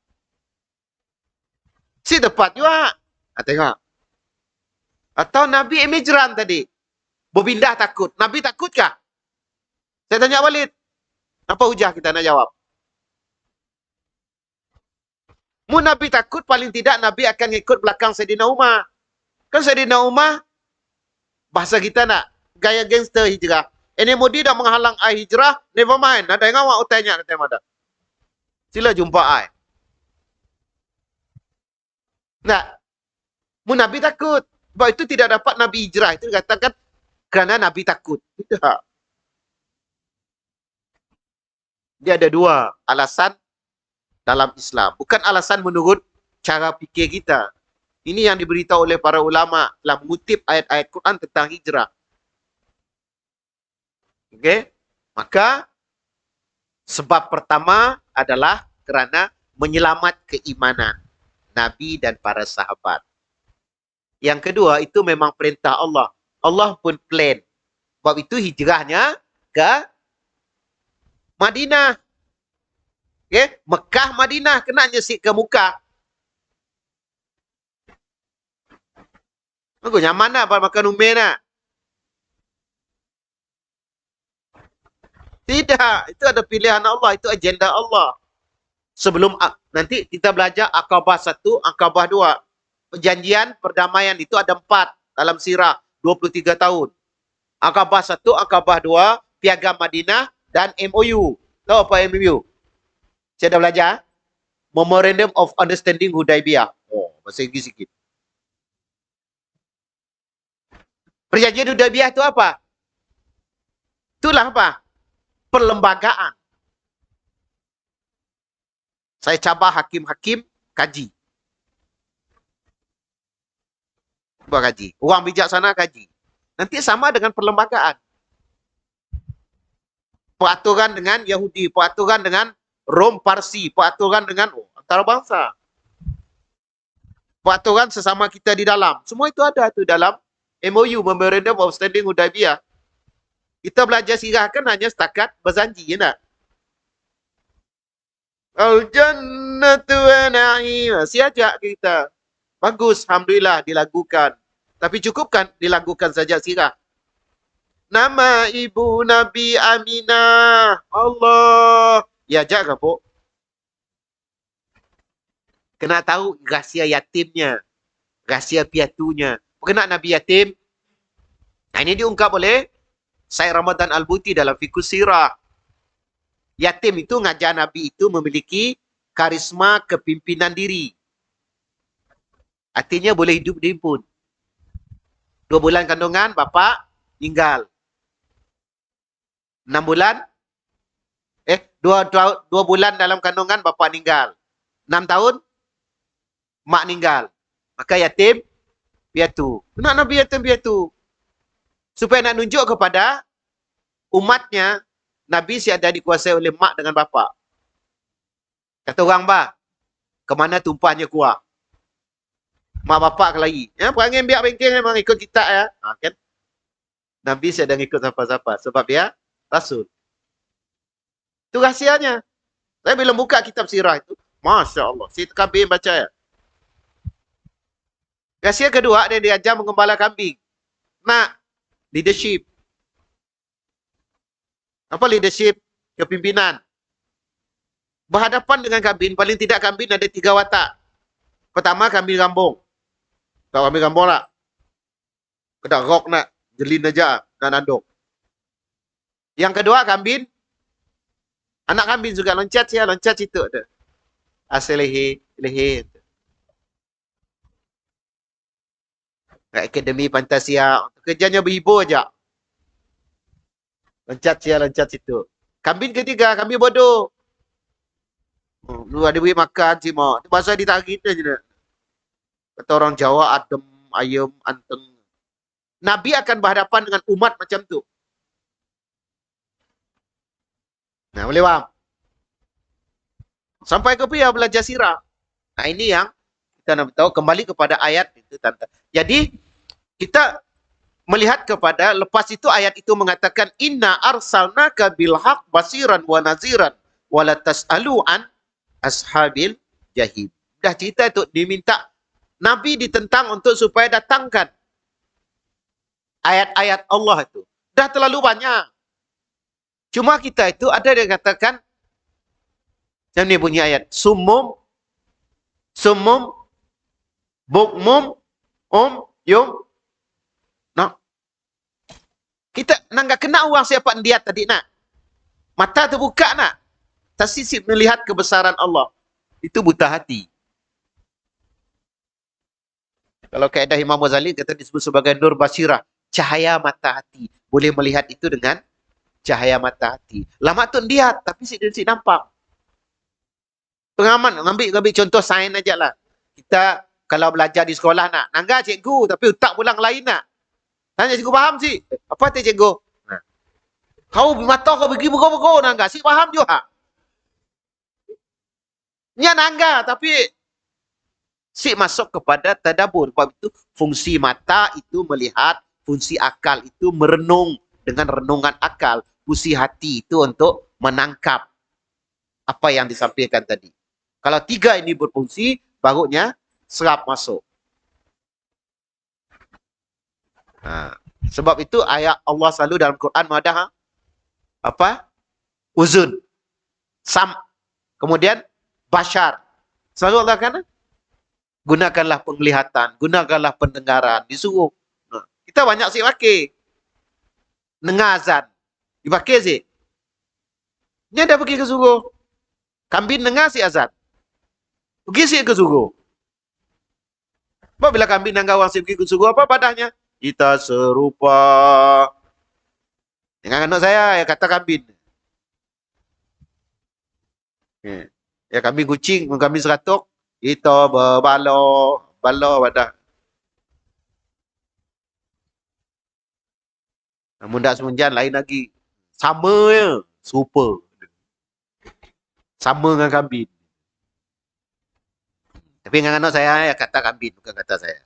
Si tepat juga. Tengok. Atau Nabi emigran tadi. Berpindah takut. Nabi takutkah? Saya tanya balik. Apa hujah kita nak jawab? Mu Nabi takut, paling tidak Nabi akan ikut belakang Sayyidina Umar. Kan Sayyidina Umar, bahasa kita nak, gaya gangster hijrah. Ini Modi dah menghalang ai hijrah, never mind. Ada yang awak tanya nanti ada. Sila jumpa ai. Nah, mu Nabi takut. Sebab itu tidak dapat Nabi hijrah. Itu dikatakan kerana Nabi takut. Tidak. Dia ada dua alasan dalam Islam. Bukan alasan menurut cara fikir kita. Ini yang diberitahu oleh para ulama dalam mengutip ayat-ayat Quran tentang hijrah. Okey? Maka sebab pertama adalah kerana menyelamat keimanan Nabi dan para sahabat. Yang kedua, itu memang perintah Allah. Allah pun plan. Sebab itu hijrahnya ke Madinah. Okay? Mekah, Madinah. Kena nyesik ke muka. Aku nyaman lah makan umir lah. Tidak. Itu ada pilihan Allah. Itu agenda Allah. Sebelum nanti kita belajar Aqabah 1, Aqabah 2. Perjanjian perdamaian itu ada 4 dalam sirah. 23 tahun. Aqabah 1, Aqabah 2, Piagam Madinah dan MOU. Tahu apa MOU? Saya dah belajar. Memorandum of Understanding Hudaibiyah. Oh, bahasa Inggeris sikit. Perjanjian Hudaibiyah itu apa? Itulah apa? Perlembagaan. Saya cabar hakim-hakim kaji. Buat kaji. Orang bijaksana kaji. Nanti sama dengan perlembagaan. Peraturan dengan Yahudi, peraturan dengan Rom Parsi, peraturan dengan antarabangsa. Peraturan sesama kita di dalam. Semua itu ada tu dalam MOU, Memorandum of Understanding Hudaibiyah. Kita belajar sirah kan hanya setakat berjanji, ya tak? Al-Jannatu wa na'im. Siajak kita. Bagus, Alhamdulillah dilagukan. Tapi cukupkan dilagukan saja sirah. Nama ibu Nabi Aminah. Allah. Ya, ajak ke, Pok? Kena tahu rahsia yatimnya. Rahsia piatunya. Kenapa Nabi yatim? Nah, ini diungkap oleh Syekh Ramadan Al-Buti dalam Fiqh Sirah. Yatim itu ngajar Nabi itu memiliki karisma kepimpinan diri. Artinya boleh hidup dihimpun. 2 bulan kandungan, bapa tinggal. 6 bulan, 2 bulan dalam kandungan, bapa meninggal. 6 tahun, mak meninggal. Maka yatim, piatu. Kenapa Nabi yatim piatu? Supaya nak nunjuk kepada umatnya, Nabi siada dikuasai oleh mak dengan bapa. Kata orang, bah, kemana tumpahnya kuah? Mak bapak lagi. Ya, perangai biar bengkel memang ikut kita ya. Kan? Nabi siada ikut siapa-siapa. Sebab dia Rasul. Itu rahsianya. Saya bila buka kitab sirah itu, Masya Allah. Si kambing baca ya. Rahsia kedua, dia diajar mengembala kambing. Nak, leadership. Apa leadership? Kepimpinan. Berhadapan dengan kambing, paling tidak kambing ada 3 watak. Pertama, kambing gambung. Kau kambing gambung lah. Kedak rok nak, jelin aja, nak nanduk. Yang kedua, kambing. Anak kambing juga loncat ya, loncat situ. Asal lehe. Akademi Fantasia. Kerjanya berhibur aja. Loncat situ. Kambing ketiga, kambing bodoh. Lu ada duit makan sih mau. Bahasa ditarik aja. Kata orang Jawa, adem, ayam, anteng. Nabi akan berhadapan dengan umat macam tu. Nah, boleh faham? Sampai ke pihak belajar sirah. Nah, ini yang kita nak tahu kembali kepada ayat itu, tante. Jadi, kita melihat kepada, lepas itu ayat itu mengatakan, Inna arsalnaka bilhaq basiran wa naziran wa la tas'alu an ashabil jahim. Dah cerita itu diminta Nabi ditentang untuk supaya datangkan ayat-ayat Allah itu. Dah terlalu banyak. Cuma kita itu ada yang katakan, macam ni bunyi ayat. Sumum, bukmum, yum. Nah, kita nak kena orang siapa dia tadi nak. Mata terbuka nak. Tersisip melihat kebesaran Allah. Itu buta hati. Kalau kaedah Imam Ghazali, kata disebut sebagai nur basirah. Cahaya mata hati. Boleh melihat itu dengan cahaya mata hati. Lama tu lihat, tapi si nampak. Pengaman, ambil contoh sains aja lah. Kita kalau belajar di sekolah nak, nangga cikgu, tapi otak pulang lain nak. Tanya cikgu faham sih? Apa tu cikgu? Nah. Kau mata kau pergi buku-buku nangga, si faham juga. Nya nangga, tapi si masuk kepada tadabur. Sebab itu fungsi mata itu melihat, fungsi akal itu merenung dengan renungan akal. Fungsi hati itu untuk menangkap apa yang disampaikan tadi. Kalau tiga ini berfungsi, barunya serap masuk. Sebab itu ayat Allah selalu dalam Quran ada apa? Uzun, sam, kemudian bashar. Selalu Allah kan? Gunakanlah penglihatan, gunakanlah pendengaran, disuruh. Kita banyak sih pakai. Dengar azan, dipakai sih. Ini ada pergi ke suruh. Kambing dengar si azan. Pergi sih ke suruh. Bila kambing dengar orang pergi ke suruh, apa padahnya? Kita serupa. Dengan anak saya, yang kata kambing. Ya kambing kucing, kambing seratuk. Kita berbalo, balo pada. Namun dah semenjan lain lagi. Sama ya, serupa. Sama dengan kambing. Tapi dengan anak saya, ya kata kambing, bukan kata saya.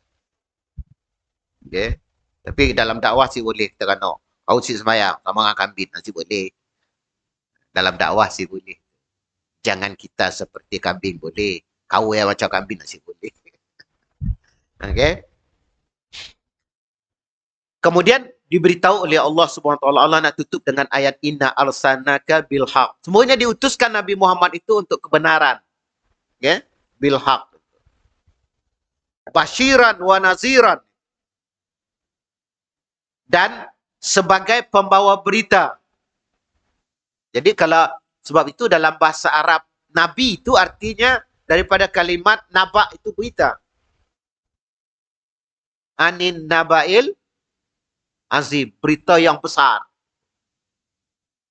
Okay. Tapi dalam dakwah sih boleh kita kena. Kau si semayang sama dengan kambing, masih boleh. Dalam dakwah sih boleh. Jangan kita seperti kambing boleh. Kau yang macam kambing masih boleh. Okay. Kemudian diberitahu oleh Allah Subhanahu wa taala, Allah nak tutup dengan ayat inna arsalnaka bil haq. Semuanya diutuskan Nabi Muhammad itu untuk kebenaran. Okay? Bil haq. Basyiran wa naziran. Dan sebagai pembawa berita. Jadi kalau sebab itu dalam bahasa Arab nabi itu artinya daripada kalimat naba itu berita. Anin nabail azim, berita yang besar.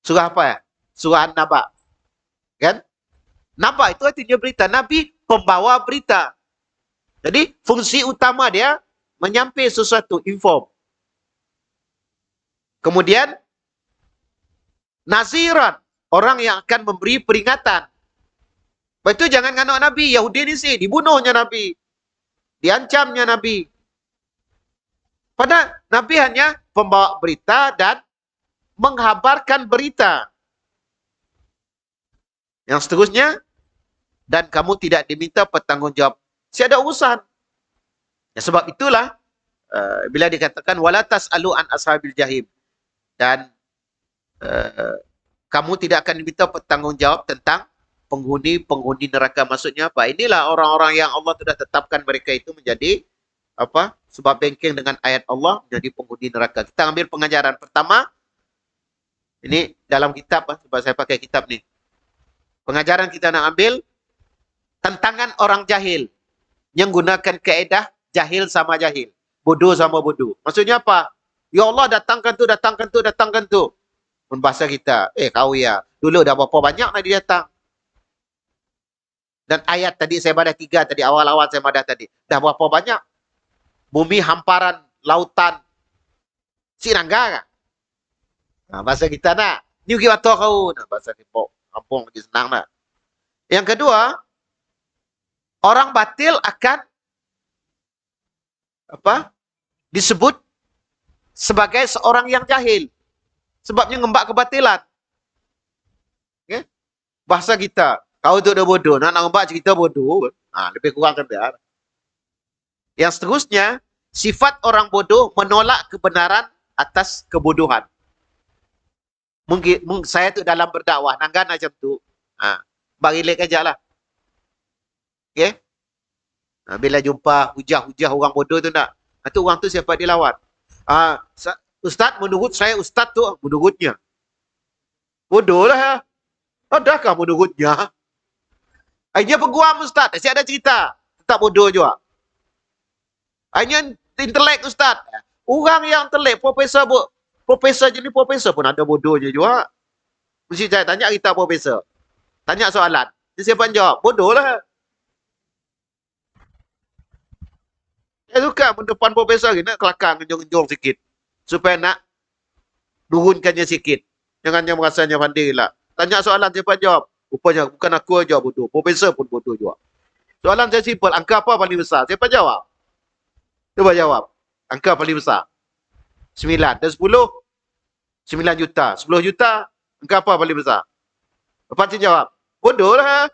Surah apa ya? Surah An-Naba. Kan? Naba itu artinya berita. Nabi pembawa berita. Jadi fungsi utama dia menyampaikan sesuatu, inform. Kemudian naziran, orang yang akan memberi peringatan. Lepas itu jangan nganak Nabi. Yahudi ni sih, dibunuhnya Nabi. Diancamnya Nabi. Padahal Nabi hanya pembawa berita dan menghabarkan berita. Yang seterusnya, dan kamu tidak diminta bertanggungjawab. Tiada urusan. Ya, sebab itulah, bila dikatakan, wala tas'alu an ashabil jahim. Dan kamu tidak akan diminta bertanggungjawab tentang penghuni neraka. Maksudnya apa? Inilah orang-orang yang Allah sudah tetapkan mereka itu menjadi apa? Sebab bengkeng dengan ayat Allah menjadi penghuni neraka. Kita ambil pengajaran pertama. Ini dalam kitab, sebab saya pakai kitab ni. Pengajaran kita nak ambil tentangan orang jahil yang gunakan kaedah jahil sama jahil, bodoh sama bodoh. Maksudnya apa? Ya Allah, datangkan tu, datangkan tu, datangkan tu. Bahasa kita, kau ya, dulu dah berapa banyak nak dia datang. Dan ayat tadi saya baca 3 tadi, awal-awal saya baca tadi. Dah berapa banyak? Bumi hamparan, lautan. Si nangga kan? Nah, bahasa kita nak. Ni pergi batu kau. Nah, bahasa kita, kampung lagi senang nak. Yang kedua, orang batil akan apa? Disebut sebagai seorang yang jahil. Sebabnya ngembak kebatilan. Okay? Bahasa kita, kau tu dah bodoh, nak ngembak cerita bodoh, lebih kurang kan biar. Yang seterusnya, sifat orang bodoh menolak kebenaran atas kebodohan. Mungkin saya tu dalam berdakwah nanggan macam tu. Bagi relate aja lah. Okey? Bila jumpa hujah-hujah orang bodoh tu nak. Tu orang tu siapa dia lawan. Ustaz menurut saya ustaz tu menurutnya. Bodoh lah. Adakah menurutnya? Akhirnya peguam ustaz. Saya ada cerita. Tetap bodoh juga. Akhirnya intelek ustaz. Orang yang intelek, profesor jenis profesor pun ada bodohnya juga. Mesti saya tanya kita profesor. Tanya soalan. Dia siapa jawab? Bodoh lah. Saya suka mendepan profesor ni nak kelakar ngenjong-ngenjong sikit. Supaya nak turunkannya sikit. Jangan yang merasanya pandai lah. Tanya soalan siapa jawab? Rupanya bukan aku aja bodoh. Profesor pun bodoh juga. Soalan saya simple. Angka apa paling besar? Siapa jawab? Cuba jawab. Angka paling besar. 9 dan 10. 9 juta. 10 juta. Angka apa paling besar? Lepas tu jawab. Bodoh lah.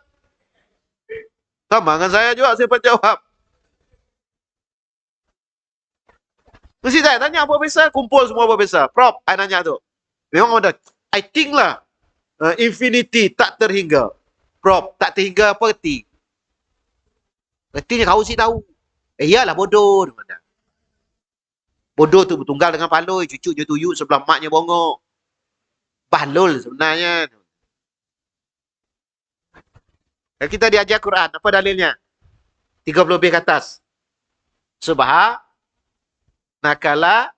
Sama dengan saya juga. Siapa jawab? Mesti saya tanya profesor. Kumpul semua profesor. Prof, saya nanya tu. Memang ada. I think lah. Infinity tak terhingga. Prof, tak terhingga apa erti? Ertinya kau sih tahu. Iyalah bodoh. Bodoh tu bertunggal dengan paloi. Cucu je tuyuk sebelah maknya bongok. Balul sebenarnya. Kalau kita diajar Quran, apa dalilnya? 30 lebih ke atas. Subha. Nakala.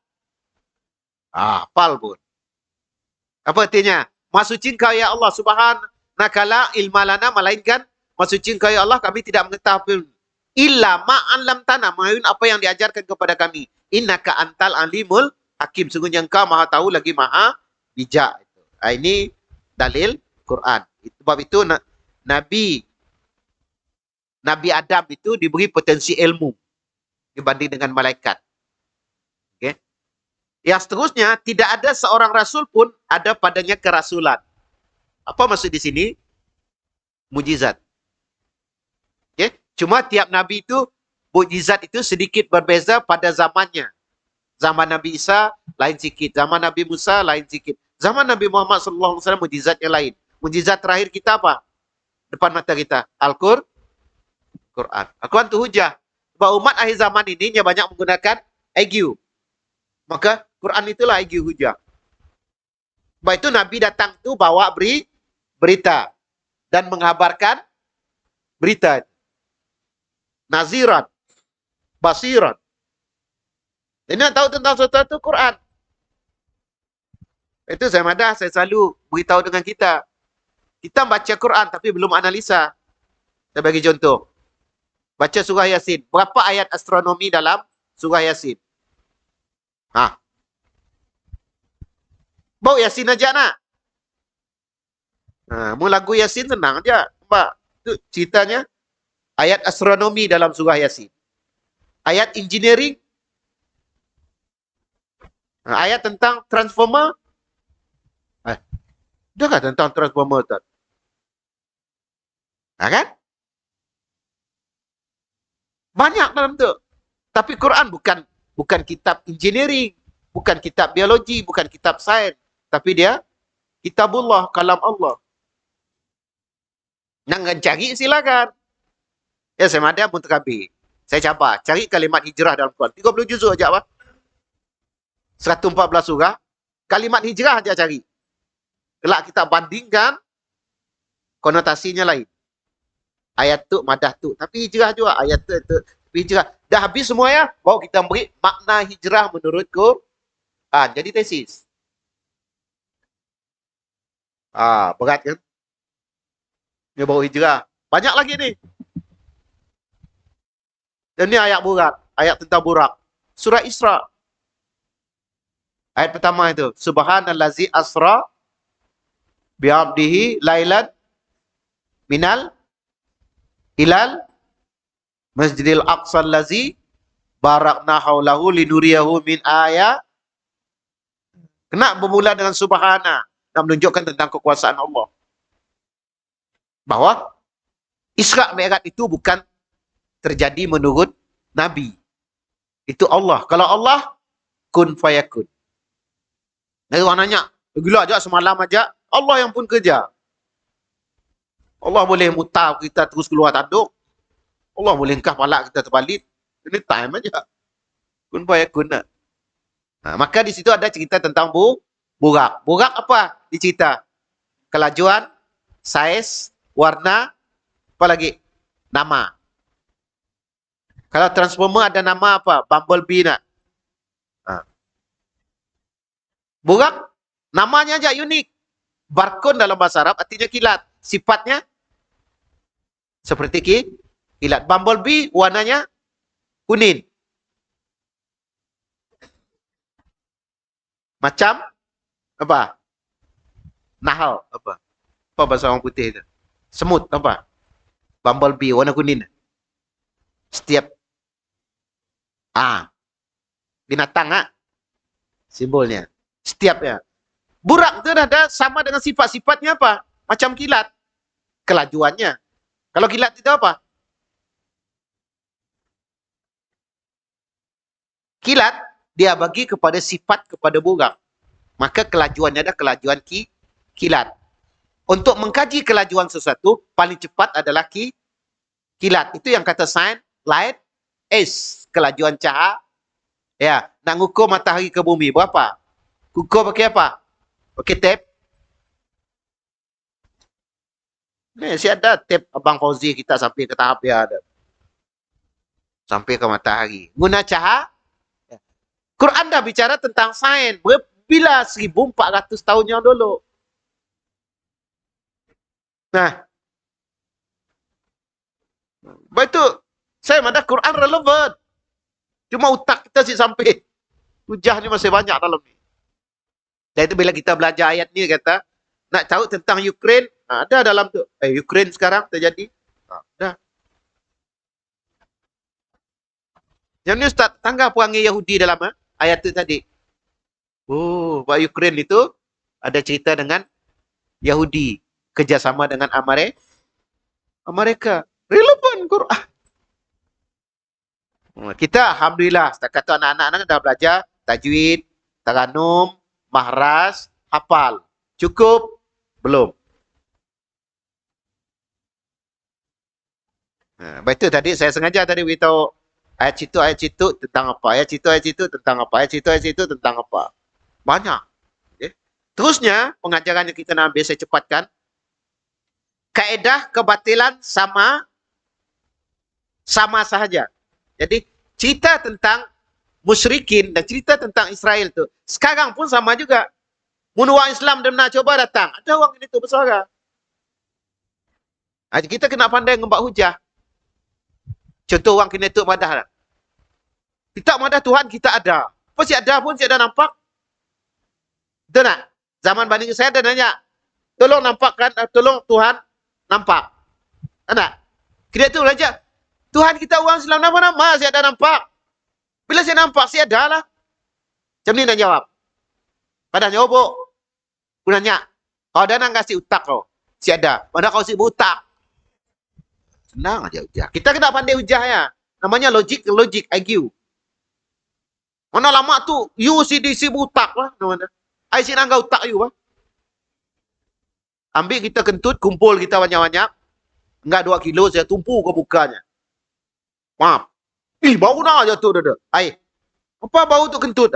Hafal pun. Apa artinya? Masuci kau ya Allah subhanakala ilmalana, melainkan masuci kau ya Allah kami tidak mengetahui illa ma'alam tanah, melainkan apa yang diajarkan kepada kami. Innaka antal alimul hakim, sungguhnya engkau maha tahu lagi maha bijak. Ini dalil Quran. Sebab itu Nabi Adam itu diberi potensi ilmu dibanding dengan malaikat. Okay. Yang seterusnya, tidak ada seorang rasul pun ada padanya kerasulan. Apa maksud di sini? Mujizat. Okay. Cuma tiap Nabi itu, mujizat itu sedikit berbeza pada zamannya. Zaman Nabi Isa, lain sikit. Zaman Nabi Musa, lain sikit. Zaman Nabi Muhammad SAW, mujizatnya lain. Mujizat terakhir kita apa? Depan mata kita. Al-Quran. Al-Quran itu hujah. Sebab umat akhir zaman ini yang banyak menggunakan IQ. Maka Quran itulah IQ hujah. Sebab itu Nabi datang tu bawa berita dan mengabarkan berita. Naziran, basiran. Ini nak tahu tentang sesuatu Quran. Itu saya madah, saya selalu beritahu dengan kita. Kita baca Quran tapi belum analisa. Saya bagi contoh. Baca surah Yasin. Berapa ayat astronomi dalam surah Yasin? Bau Yasin aja nak. Mu lagu Yasin senang aja. Mbak, itu ceritanya ayat astronomi dalam surah Yasin. Ayat engineering. Ayat tentang transformer. Dengar tentang transformer tu. Kan? Banyak dalam tu. Tapi Quran bukan kitab engineering, bukan kitab biologi, bukan kitab sains, tapi dia kitabullah, kalam Allah. Nak cari silakan. Ya, saya ada pun terkabir. Saya cabar, cari kalimat hijrah dalam Quran. 30 juzuk aja apa? 114 surah. Kalimat hijrah aja cari. Kelak kita bandingkan, konotasinya lain. Ayat tu, madah tu. Tapi hijrah juga. Ayat tu, hijrah. Dah habis semua ya. Baru kita beri makna hijrah menurut Quran. Jadi tesis. Berat kan? Dia baru hijrah. Banyak lagi ni. Dan ni ayat berat. Ayat tentang burak. Surah Isra. Ayat pertama itu. Subhanallazi asra bi'abdihi lailan minal ilal masjidil aqsa allazi barakna haulahu linuriyahu min ayat. Kena bermula dengan subhana. Nak menunjukkan tentang kekuasaan Allah. Bahawa Isra Mi'raj itu bukan terjadi menurut Nabi. Itu Allah. Kalau Allah, kun fayakun. Jadi orang nanya, gila aja semalam aja, Allah yang pun kerja. Allah boleh mutar kita terus keluar tanduk. Allah boleh engkah palak kita terbalik. Ini time aja. Kun fayakun. Maka di situ ada cerita tentang burak. Burak apa? Dicerita. Kelajuan, saiz, warna, apa lagi? Nama. Kalau transformer ada nama apa? Bumblebee nak. Burak, namanya aja unik. Barkon dalam bahasa Arab artinya kilat. Sifatnya seperti kilat. Bumblebee warnanya kuning. Macam apa? Nahal apa? Apa bahasa orang putih itu? Semut apa? Bumblebee warna kuning. Setiap binatang simbolnya. Setiapnya. Burak itu ada sama dengan sifat-sifatnya apa? Macam kilat. Kelajuannya. Kalau kilat itu apa? Kilat dia bagi kepada sifat kepada burak. Maka kelajuannya ada kelajuan kilat. Untuk mengkaji kelajuan sesuatu, paling cepat adalah kilat. Itu yang kata sains, light, is. Kelajuan cahaya. Ya, nak ngukur matahari ke bumi, berapa? Ukur pakai apa? Pakai tape. Si ada tape Abang Fauzi kita sampai ke tahap dia ada. Sampai ke matahari. Guna cahaya. Quran dah bicara tentang sains. Bila 1400 tahun yang dulu. Nah. Baik tu, saya ada Quran relevan. Cuma otak kita sih sampai. Hujah ni masih banyak dalam ni. Dan itu bila kita belajar ayat ni kata, nak tahu tentang Ukraine, ada dalam tu. Ukraine sekarang terjadi. Dah. Yang ni Ustaz, tangga perangai Yahudi dalam ayat tu tadi. Buat Ukraine itu ada cerita dengan Yahudi. Kerjasama dengan Amerika. Relevan Quran. Kita Alhamdulillah, setakat tu anak-anak dah belajar tajwid, taranum, mahras, hafal. Cukup? Belum. Baik tu tadi saya sengaja tadi beritahu ayat situ tentang apa, ayat situ tentang apa, ayat situ tentang apa. Banyak. Okay. Terusnya pengajaran yang kita nak ambil saya cepatkan. Kaedah kebatilan sama sahaja. Jadi cerita tentang musyrikin dan cerita tentang Israel tu sekarang pun sama juga. Mun orang Islam dia nak coba datang, ada orang ini tu bersuara. Kita kena pandai ngembak hujah. Contoh orang kena tu madah. Kita madah Tuhan kita ada. Apa si ada pun si ada nampak. Betul tak? Zaman banding saya ada nanya, tolong nampakkan, tolong Tuhan nampak. Tak? Kena tu belajar. Tuhan kita orang Islam nama-nama si ada nampak. Bila saya nampak si ada lah. Macam ni nak jawab. Pada jawab, aku nanya, kau ada nak kasih utak kau? Si ada. Mana kau si butak? Senang aja hujah. Kita kena pandai hujah ya. Namanya logik IQ. Mana lama tu, you si butak lah. I si nangga utak you lah. Ambil kita kentut, kumpul kita banyak-banyak. Enggak 2 kilo, saya tumpu ke bukanya. Maaf. Bau nak aja tu dah. Apa bau tu kentut?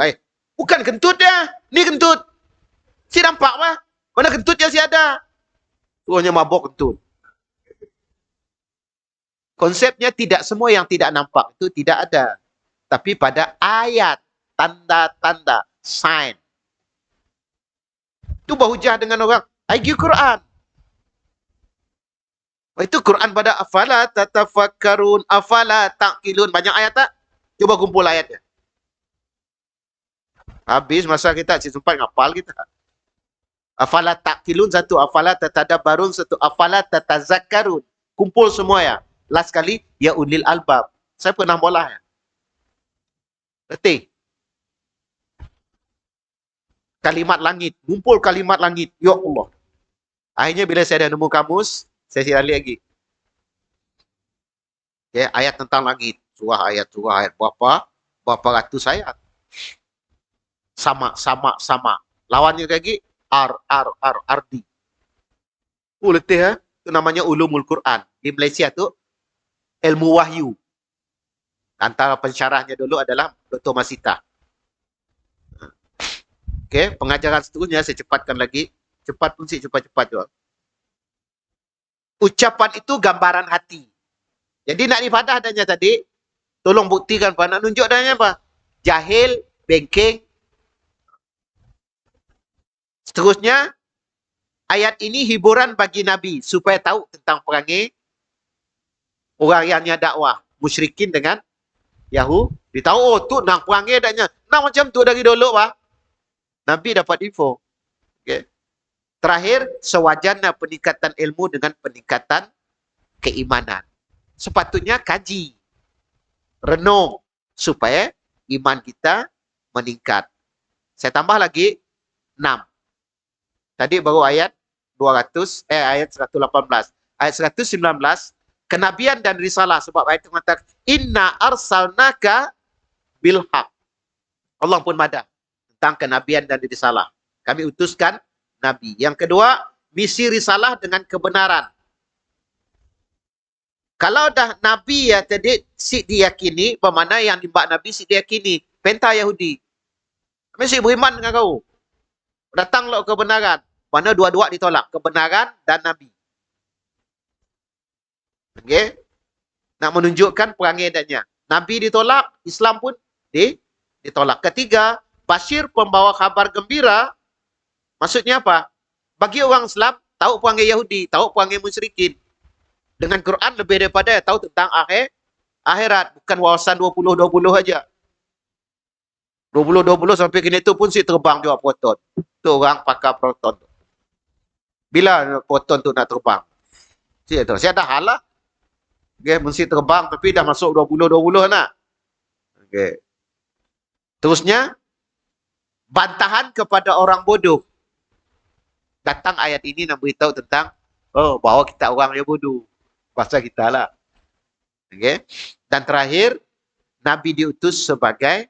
Bukan kentut dia. Ni kentut. Si nampak lah. Mana kentut yang si ada? Tuanya mabok kentut. Konsepnya tidak semua yang tidak nampak itu tidak ada. Tapi pada ayat, tanda-tanda, sign. Itu berhujah dengan orang. IQ Quran. Itu Quran pada afala tatafakkarun, afala taqilun. Banyak ayat tak? Coba kumpul ayatnya. Habis masa kita sempat ngapal kita. Afala taqilun satu, afala tatadabbarun satu, afala tatazakkarun. Kumpul semua ya. Last kali, ya ulil albab. Saya pernah bolah ya. Letih. Kalimat langit. Kumpul kalimat langit. Ya Allah. Akhirnya bila saya dah nemu kamus, saya silali lagi. Okay, ayat tentang langit. Surah ayat. Berapa ratus ayat. Sama. Lawannya lagi ardi. Letih ya. Itu namanya ulumul Quran. Di Malaysia tu ilmu wahyu. Antara pensyarahnya dulu adalah Dr. Masita. Okey, pengajaran seterusnya saya cepatkan lagi. Cepat pun saya cepat-cepat juga. Ucapan itu gambaran hati. Jadi nak ibadah adanya tadi, tolong buktikan apa? Nak nunjuk adanya apa? Jahil, bengking. Seterusnya, ayat ini hiburan bagi Nabi supaya tahu tentang perangai orang yang dakwah musyrikin dengan Yahudi. Ditahu, oh tu nak perangai adanya. Nak macam tu dari dulu, Pak. Nabi dapat info. Okay. Terakhir, sewajarnya peningkatan ilmu dengan peningkatan keimanan. Sepatutnya kaji, renung, supaya iman kita meningkat. Saya tambah lagi 6. Tadi baru ayat 200, ayat 118. Ayat 119, kenabian dan risalah. Sebab ayat itu mengatakan, Inna arsalnaka bilhaq. Allah pun madah tentang kenabian dan risalah. Kami utuskan Nabi. Yang kedua, misi risalah dengan kebenaran. Kalau dah Nabi ya tadi si diyakini, bermakna yang dimbak Nabi si diyakini. Penta Yahudi. Kami si beriman dengan kau. Datanglah kebenaran. Mana dua-dua ditolak. Kebenaran dan Nabi. Okey. Nak menunjukkan perangai adanya. Nabi ditolak, Islam pun ditolak. Ketiga, Bashir pembawa kabar gembira. Maksudnya apa? Bagi orang Islam, tahu perangai Yahudi, tahu perangai musyrikin. Dengan Quran lebih daripada tahu tentang akhirat. Bukan wawasan 20-20 aja. 20-20 sampai kini tu pun si terbang juga proton. Tu orang pakar proton. Bila proton tu nak terbang? Saya dah halah. Okay, mesti terbang tapi dah masuk 20-20 nak. Okay. Terusnya, bantahan kepada orang bodoh. Datang ayat ini nak beritahu tentang, bahawa kita orang yang bodoh. Pasal kita lah. Okay. Dan terakhir, Nabi diutus sebagai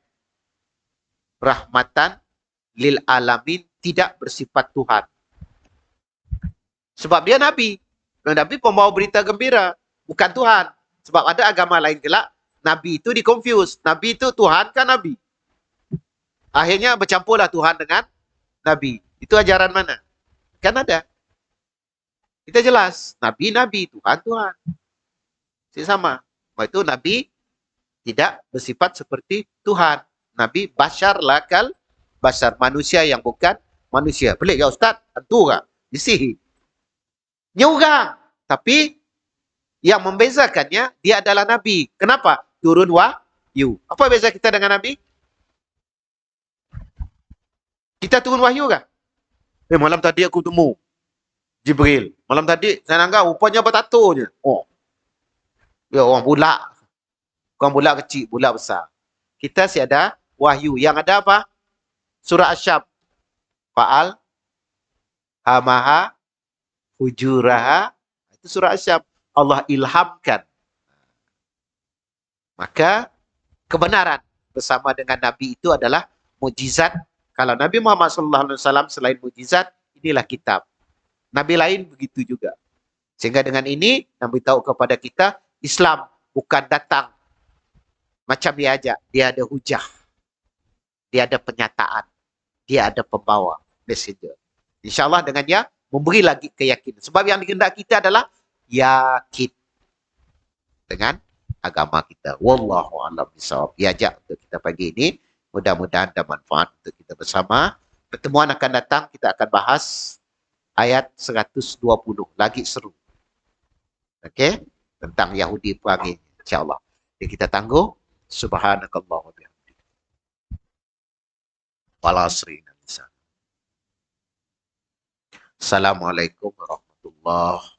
rahmatan lil alamin, tidak bersifat Tuhan. Sebab dia Nabi. Nabi pembawa berita gembira. Bukan Tuhan. Sebab ada agama lain kelak, Nabi itu di-confuse. Nabi itu Tuhan kan Nabi. Akhirnya bercampurlah Tuhan dengan Nabi. Itu ajaran mana? Kan ada. Kita jelas. Nabi, Tuhan, Tuhan. Sama. Sebab itu Nabi tidak bersifat seperti Tuhan. Nabi bashar lakal bashar. Manusia yang bukan manusia. Pelik ya Ustaz? Tentu tak? Isi. Nyurang. Tapi yang membezakannya, dia adalah Nabi. Kenapa? Turun wahyu. Apa beza kita dengan Nabi? Kita turun wahyu kan? Malam tadi aku temu Jibril. Malam tadi saya nanggap rupanya bertatonya. Oh. Ya orang bulak. Bukan bulak kecil, bulak besar. Kita si ada wahyu. Yang ada apa? Surah Asyab. Fa'al hamaha hujuraha. Itu surah Asyab. Allah ilhamkan. Maka kebenaran bersama dengan Nabi itu adalah mukjizat. Kalau Nabi Muhammad SAW selain mukjizat, inilah kitab. Nabi lain begitu juga. Sehingga dengan ini, Nabi tahu kepada kita, Islam bukan datang macam dia aja. Dia ada hujah. Dia ada penyataan. Dia ada pembawa. Messenger. InsyaAllah dengannya, memberi lagi keyakinan. Sebab yang dikehendaki kita adalah yakin dengan agama kita. Wallahu a'lam bishawab. Diajak untuk kita pagi ini. Mudah-mudahan ada manfaat untuk kita bersama. Pertemuan akan datang, kita akan bahas ayat 120. Lagi seru. Okey? Tentang Yahudi perangai. InsyaAllah. Jadi kita tangguh. Subhanakallah wa bihamdika. Wal asri. Assalamualaikum warahmatullahi wabarakatuh.